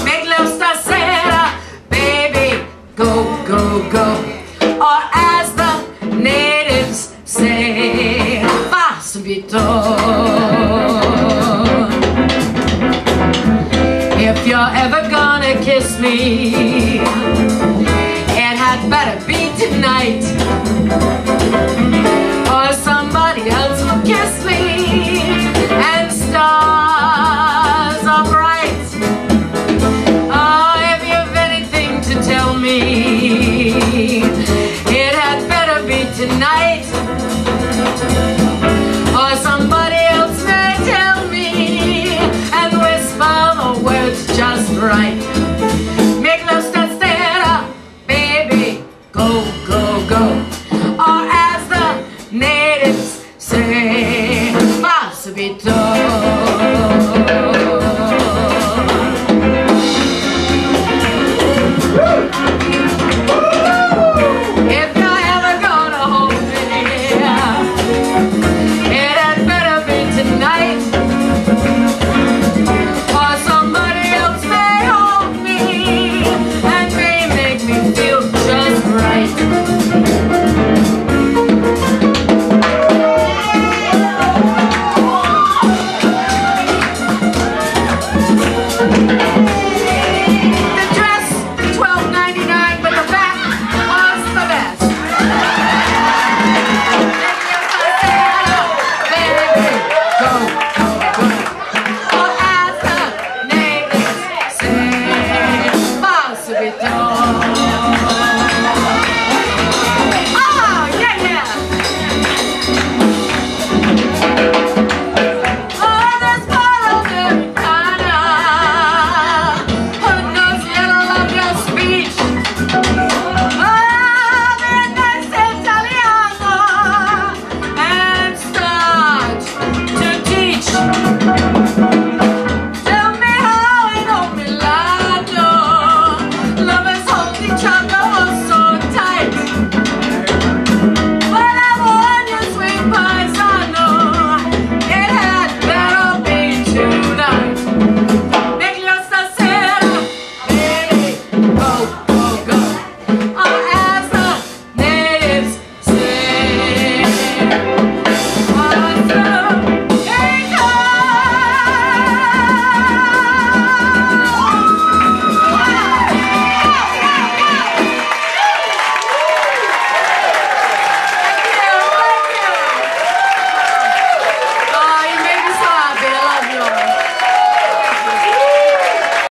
Make love stasera, baby, go, go, go. Or as the natives say, va subito. If you're ever gonna kiss me, it had better be tonight, or somebody else will kiss me, and stars are bright. Oh, if you've anything to tell me, it had better be tonight, or somebody else may tell me and whisper the words just right. Make love stasera, baby, go, go, go. Or as the natives say, va subito.